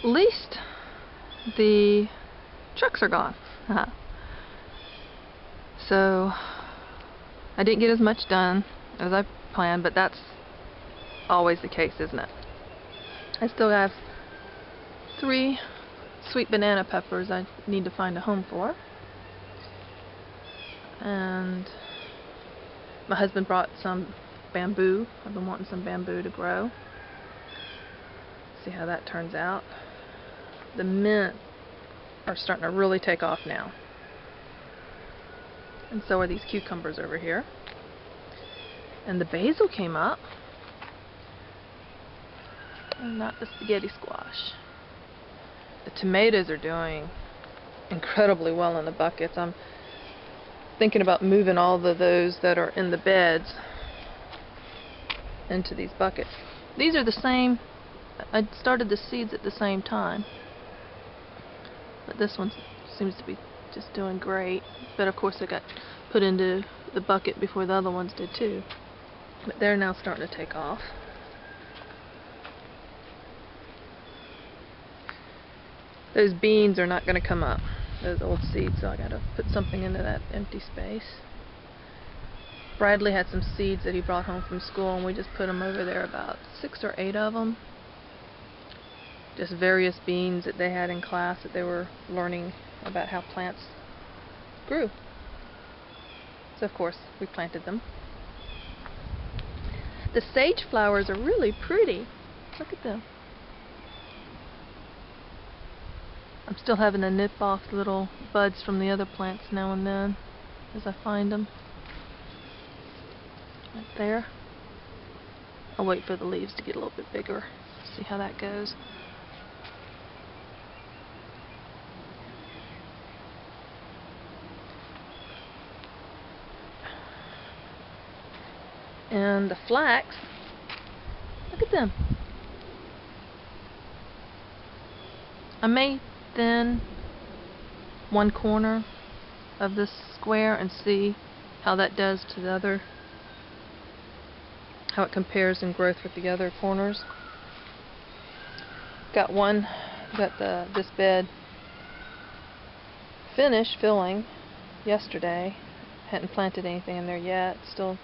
at least the trucks are gone. So I didn't get as much done as I planned, but that's always the case, isn't it? I still have 3 sweet banana peppers I need to find a home for. And my husband brought some bamboo. I've been wanting some bamboo to grow. See how that turns out. The mint are starting to really take off now. And so are these cucumbers over here. And the basil came up. And not the spaghetti squash. The tomatoes are doing incredibly well in the buckets. I'm thinking about moving all of those that are in the beds into these buckets. These are the same. I started the seeds at the same time. But this one seems to be just doing great. But of course it got put into the bucket before the other ones did too. But they're now starting to take off. Those beans are not going to come up, those old seeds, so I got to put something into that empty space. Bradley had some seeds that he brought home from school, and we just put them over there, about 6 or 8 of them. Just various beans that they had in class that they were learning about how plants grew. So of course we planted them. The sage flowers are really pretty. Look at them. I'm still having to nip off little buds from the other plants now and then as I find them. Right there. I'll wait for the leaves to get a little bit bigger. See how that goes. And the flax, look at them. I may thin one corner of this square and see how that does to the other, how it compares in growth with the other corners. Got this bed finished filling yesterday. Hadn't planted anything in there yet. Still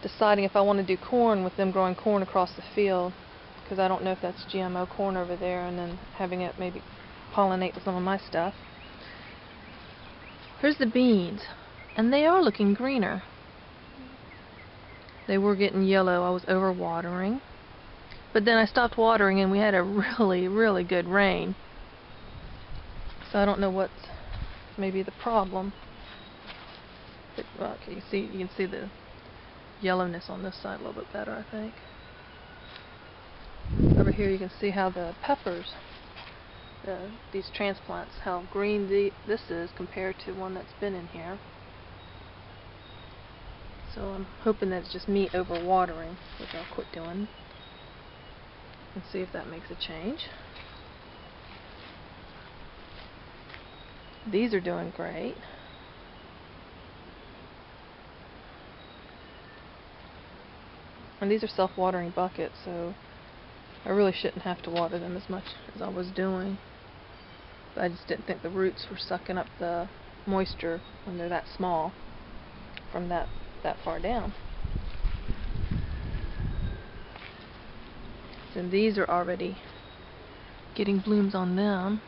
deciding if I want to do corn with them growing corn across the field, because I don't know if that's GMO corn over there, and then having it maybe pollinate with some of my stuff. Here's the beans, and they are looking greener. They were getting yellow. I was over watering, but then I stopped watering and we had a really good rain, so I don't know what's maybe the problem. But, well, okay, you can see the yellowness on this side a little bit better, I think. Over here you can see how the peppers, these transplants, how green this is compared to one that's been in here. So I'm hoping that it's just me over watering, which I'll quit doing, and see if that makes a change. These are doing great. And these are self-watering buckets, so I really shouldn't have to water them as much as I was doing. But I just didn't think the roots were sucking up the moisture when they're that small from that far down. And these are already getting blooms on them.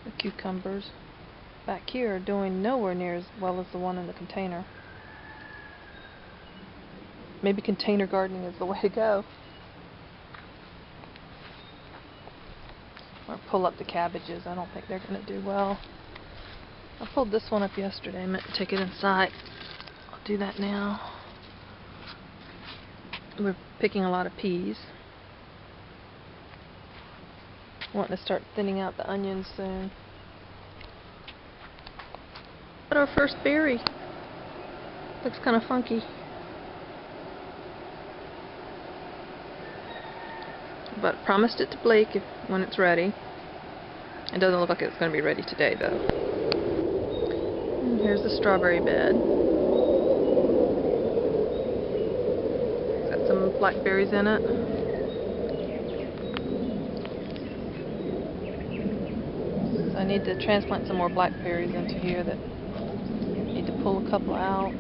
The cucumbers back here are doing nowhere near as well as the one in the container. Maybe container gardening is the way to go. Or pull up the cabbages. I don't think they're going to do well. I pulled this one up yesterday. I meant to take it inside. I'll do that now. We're picking a lot of peas. Wanting to start thinning out the onions soon. But our first berry looks kind of funky. But promised it to Blake when it's ready. It doesn't look like it's going to be ready today, though. And Here's the strawberry bed. It's got some blackberries in it. So I need to transplant some more blackberries into here that need to pull a couple out.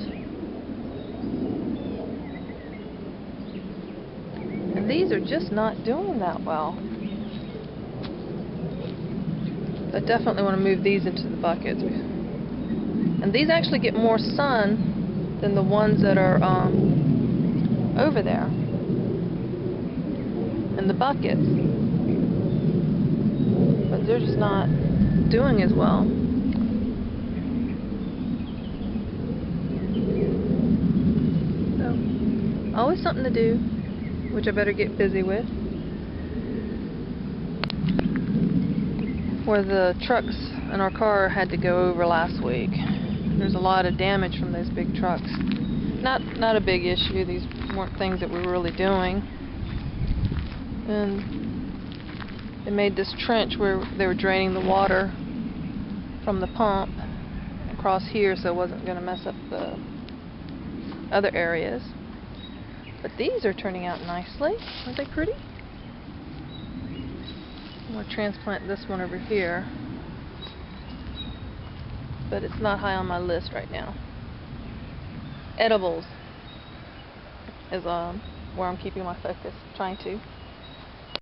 And these are just not doing that well. I definitely want to move these into the buckets. And these actually get more sun than the ones that are over there in the buckets. But they're just not doing as well. So, always something to do, which I better get busy with. Where the trucks in our car had to go over last week. There's a lot of damage from those big trucks. Not a big issue. These weren't things that we were really doing. And they made this trench where they were draining the water from the pump across here, so it wasn't going to mess up the other areas. But these are turning out nicely. Aren't they pretty? I'm going to transplant this one over here, but it's not high on my list right now. Edibles is where I'm keeping my focus, trying to.